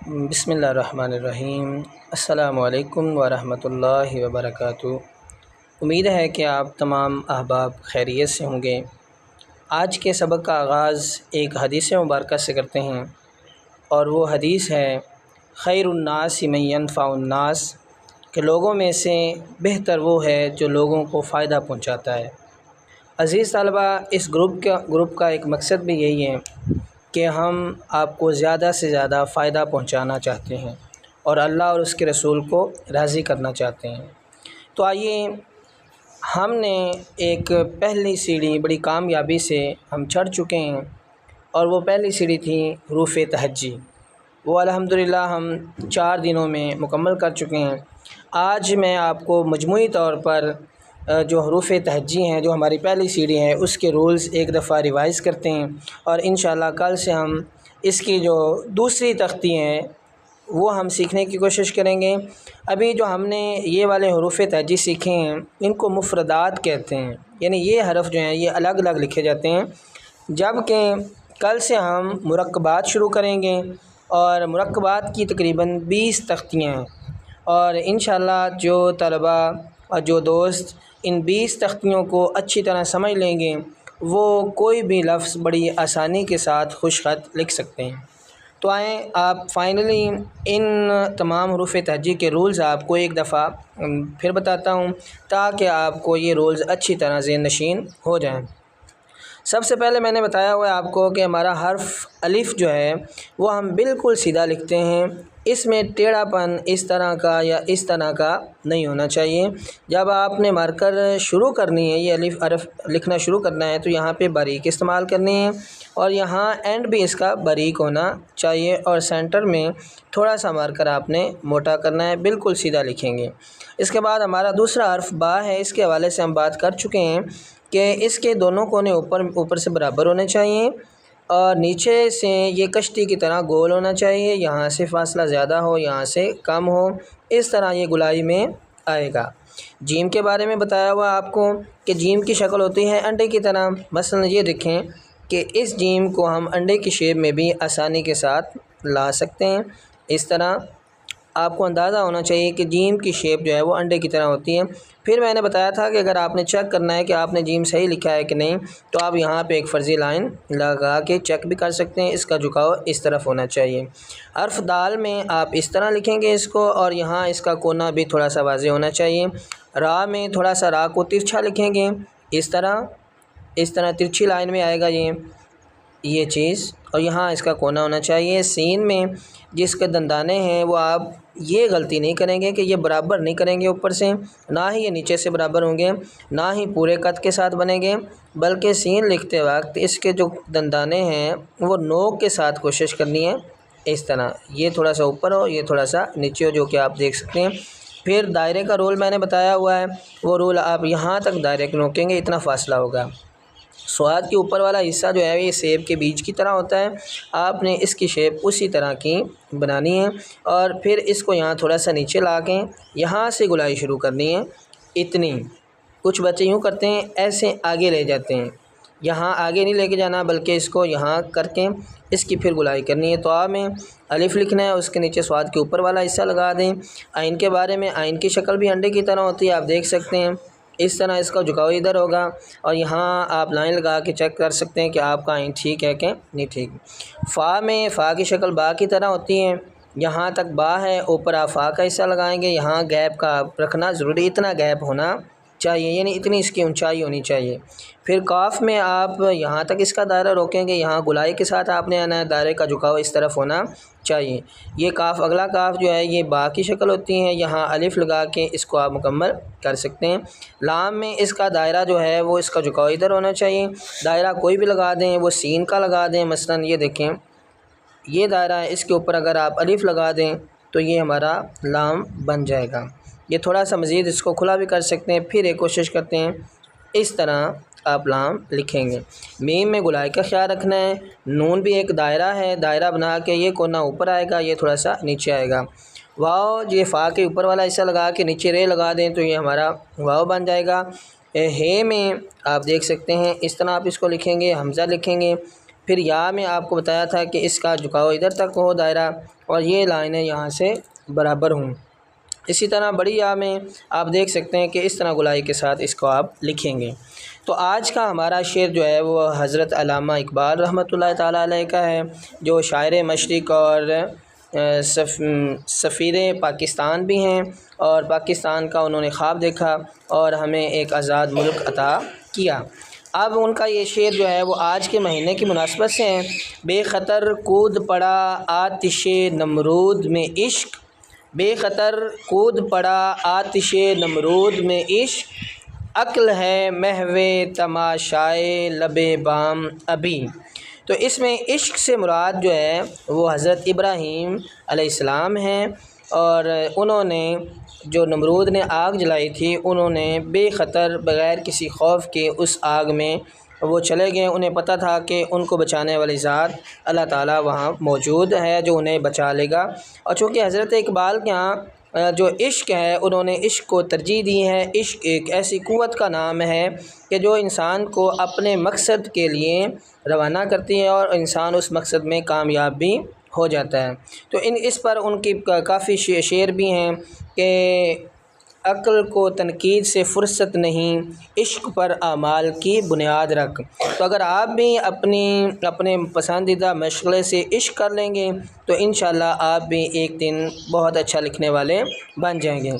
بسم اللہ الرحمن الرحیم۔ السلام علیکم ورحمۃ اللہ وبرکاتہ۔ امید ہے کہ آپ تمام احباب خیریت سے ہوں گے۔ آج کے سبق کا آغاز ایک حدیث مبارکہ سے کرتے ہیں، اور وہ حدیث ہے خیر الناس من ینفع الناس، کہ لوگوں میں سے بہتر وہ ہے جو لوگوں کو فائدہ پہنچاتا ہے۔ عزیز طلبہ، اس گروپ کا ایک مقصد بھی یہی ہے کہ ہم آپ کو زیادہ سے زیادہ فائدہ پہنچانا چاہتے ہیں اور اللہ اور اس کے رسول کو راضی کرنا چاہتے ہیں۔ تو آئیے، ہم نے ایک پہلی سیڑھی بڑی کامیابی سے ہم چڑھ چکے ہیں، اور وہ پہلی سیڑھی تھی حروف تہجی۔ وہ الحمدللہ ہم 4 دنوں میں مکمل کر چکے ہیں۔ آج میں آپ کو مجموعی طور پر جو حروف تہجی ہیں، جو ہماری پہلی سیڑھی ہے، اس کے رولز ایک دفعہ ریوائز کرتے ہیں، اور انشاءاللہ کل سے ہم اس کی جو دوسری تختی ہیں وہ ہم سیکھنے کی کوشش کریں گے۔ ابھی جو ہم نے یہ والے حروف تہجی سیکھے ہیں، ان کو مفردات کہتے ہیں، یعنی یہ حرف جو ہیں یہ الگ الگ لکھے جاتے ہیں، جبکہ کل سے ہم مرکبات شروع کریں گے، اور مرکبات کی تقریباً 20 تختیاں ہیں، اور انشاءاللہ جو طلبہ اور جو دوست ان 20 تختیوں کو اچھی طرح سمجھ لیں گے، وہ کوئی بھی لفظ بڑی آسانی کے ساتھ خوش خط لکھ سکتے ہیں۔ تو آئیں، آپ فائنلی ان تمام حروف تہجی کے رولز آپ کو ایک دفعہ پھر بتاتا ہوں، تاکہ آپ کو یہ رولز اچھی طرح ذہن نشین ہو جائیں۔ سب سے پہلے میں نے بتایا ہوا ہے آپ کو کہ ہمارا حرف الف جو ہے وہ ہم بالکل سیدھا لکھتے ہیں، اس میں ٹیڑھا پن اس طرح کا یا اس طرح کا نہیں ہونا چاہیے۔ جب آپ نے مارکر شروع کرنی ہے، یہ الف حرف لکھنا شروع کرنا ہے، تو یہاں پہ باریک استعمال کرنی ہے، اور یہاں اینڈ بھی اس کا باریک ہونا چاہیے، اور سینٹر میں تھوڑا سا مارکر آپ نے موٹا کرنا ہے، بالکل سیدھا لکھیں گے۔ اس کے بعد ہمارا دوسرا حرف با ہے، اس کے حوالے سے ہم بات کر چکے ہیں کہ اس کے دونوں کونے اوپر سے برابر ہونے چاہیے، اور نیچے سے یہ کشتی کی طرح گول ہونا چاہیے، یہاں سے فاصلہ زیادہ ہو، یہاں سے کم ہو، اس طرح یہ گولائی میں آئے گا۔ جیم کے بارے میں بتایا ہوا آپ کو کہ جیم کی شکل ہوتی ہے انڈے کی طرح۔ مثلا یہ دیکھیں کہ اس جیم کو ہم انڈے کی شیپ میں بھی آسانی کے ساتھ لا سکتے ہیں۔ اس طرح آپ کو اندازہ ہونا چاہیے کہ جیم کی شیپ جو ہے وہ انڈے کی طرح ہوتی ہے۔ پھر میں نے بتایا تھا کہ اگر آپ نے چیک کرنا ہے کہ آپ نے جیم صحیح لکھا ہے کہ نہیں، تو آپ یہاں پہ ایک فرضی لائن لگا کے چیک بھی کر سکتے ہیں، اس کا جھکاؤ اس طرف ہونا چاہیے۔ حرف دال میں آپ اس طرح لکھیں گے اس کو، اور یہاں اس کا کونا بھی تھوڑا سا واضح ہونا چاہیے۔ را میں تھوڑا سا را کو ترچھا لکھیں گے، اس طرح ترچھی لائن میں آئے گا یہ چیز، اور یہاں اس کا کونا ہونا چاہیے۔ سین میں جس کے دندانے ہیں وہ آپ یہ غلطی نہیں کریں گے کہ یہ برابر نہیں کریں گے اوپر سے، نہ ہی یہ نیچے سے برابر ہوں گے، نہ ہی پورے قد کے ساتھ بنیں گے، بلکہ سین لکھتے وقت اس کے جو دندانے ہیں وہ نوک کے ساتھ کوشش کرنی ہے، اس طرح یہ تھوڑا سا اوپر ہو، یہ تھوڑا سا نیچے ہو، جو کہ آپ دیکھ سکتے ہیں۔ پھر دائرے کا رول میں نے بتایا ہوا ہے، وہ رول آپ یہاں تک دائرے کو نوکیں گے، اتنا فاصلہ ہوگا۔ سواد کے اوپر والا حصہ جو ہے یہ سیب کے بیج کی طرح ہوتا ہے، آپ نے اس کی شیپ اسی طرح کی بنانی ہے، اور پھر اس کو یہاں تھوڑا سا نیچے لا کے یہاں سے گلائی شروع کرنی ہے، اتنی۔ کچھ بچے یوں کرتے ہیں، ایسے آگے لے جاتے ہیں، یہاں آگے نہیں لے کے جانا، بلکہ اس کو یہاں کر کے اس کی پھر گلائی کرنی ہے۔ تو آپ میں الف لکھنا ہے، اس کے نیچے سواد کے اوپر والا حصہ لگا دیں۔ آئین کے بارے میں، آئین کی شکل بھی انڈے کی طرح ہوتی ہے، آپ دیکھ سکتے ہیں، اس طرح اس کا جھکاؤ ادھر ہوگا، اور یہاں آپ لائن لگا کے چیک کر سکتے ہیں کہ آپ کا آئین ٹھیک ہے کہ نہیں ٹھیک۔ فا میں فا کی شکل با کی طرح ہوتی ہے، یہاں تک با ہے، اوپر آپ فا کا حصہ لگائیں گے، یہاں گیپ کا رکھنا ضروری، اتنا گیپ ہونا چاہیے، یعنی اتنی اس کی اونچائی ہونی چاہیے۔ پھر کاف میں آپ یہاں تک اس کا دائرہ روکیں گے، یہاں گلائی کے ساتھ آپ نے آنا ہے، دائرے کا جھکاؤ اس طرف ہونا چاہیے۔ یہ کاف، اگلا کاف جو ہے یہ با کی شکل ہوتی ہے، یہاں الف لگا کے اس کو آپ مکمل کر سکتے ہیں۔ لام میں اس کا دائرہ جو ہے وہ اس کا جھکاؤ ادھر ہونا چاہیے، دائرہ کوئی بھی لگا دیں، وہ سین کا لگا دیں، مثلا یہ دیکھیں یہ دائرہ ہے، اس کے اوپر اگر آپ الف لگا دیں تو یہ ہمارا لام بن جائے گا۔ یہ تھوڑا سا مزید اس کو کھلا بھی کر سکتے ہیں، پھر ایک کوشش کرتے ہیں، اس طرح آپ لام لکھیں گے۔ میم میں گلائی کا خیال رکھنا ہے۔ نون بھی ایک دائرہ ہے، دائرہ بنا کے یہ کونا اوپر آئے گا، یہ تھوڑا سا نیچے آئے گا۔ واؤ، یہ فا کے اوپر والا حصہ لگا کے نیچے رے لگا دیں تو یہ ہمارا واؤ بن جائے گا۔ ہے میں آپ دیکھ سکتے ہیں، اس طرح آپ اس کو لکھیں گے، حمزہ لکھیں گے، پھر یا میں آپ کو بتایا تھا کہ اس کا جھکاؤ ادھر تک ہو دائرہ، اور یہ لائنیں یہاں سے برابر ہوں۔ اسی طرح بڑی یا میں آپ دیکھ سکتے ہیں کہ اس طرح گولائی کے ساتھ اس کو آپ لکھیں گے۔ تو آج کا ہمارا شعر جو ہے وہ حضرت علامہ اقبال رحمۃ اللہ تعالیٰ علیہ کا ہے، جو شاعر مشرق اور سفیر پاکستان بھی ہیں، اور پاکستان کا انہوں نے خواب دیکھا اور ہمیں ایک آزاد ملک عطا کیا۔ اب ان کا یہ شعر جو ہے وہ آج کے مہینے کی مناسبت سے ہیں۔ بے خطر کود پڑا آتش نمرود میں عشق، بے خطر کود پڑا آتش نمرود میں عشق، عقل ہے محو تماشائے لب بام ابھی۔ تو اس میں عشق سے مراد جو ہے وہ حضرت ابراہیم علیہ السلام ہیں، اور انہوں نے جو نمرود نے آگ جلائی تھی، انہوں نے بے خطر بغیر کسی خوف کے اس آگ میں وہ چلے گئے۔ انہیں پتہ تھا کہ ان کو بچانے والی ذات اللہ تعالیٰ وہاں موجود ہے جو انہیں بچا لے گا۔ اور چونکہ حضرت اقبال کے ہاں جو عشق ہے، انہوں نے عشق کو ترجیح دی ہے۔ عشق ایک ایسی قوت کا نام ہے کہ جو انسان کو اپنے مقصد کے لیے روانہ کرتی ہے، اور انسان اس مقصد میں کامیاب بھی ہو جاتا ہے۔ تو اس پر ان کی کافی شعر بھی ہیں کہ عقل کو تنقید سے فرصت نہیں، عشق پر اعمال کی بنیاد رکھ۔ تو اگر آپ بھی اپنے پسندیدہ مشغلے سے عشق کر لیں گے تو انشاءاللہ آپ بھی ایک دن بہت اچھا لکھنے والے بن جائیں گے۔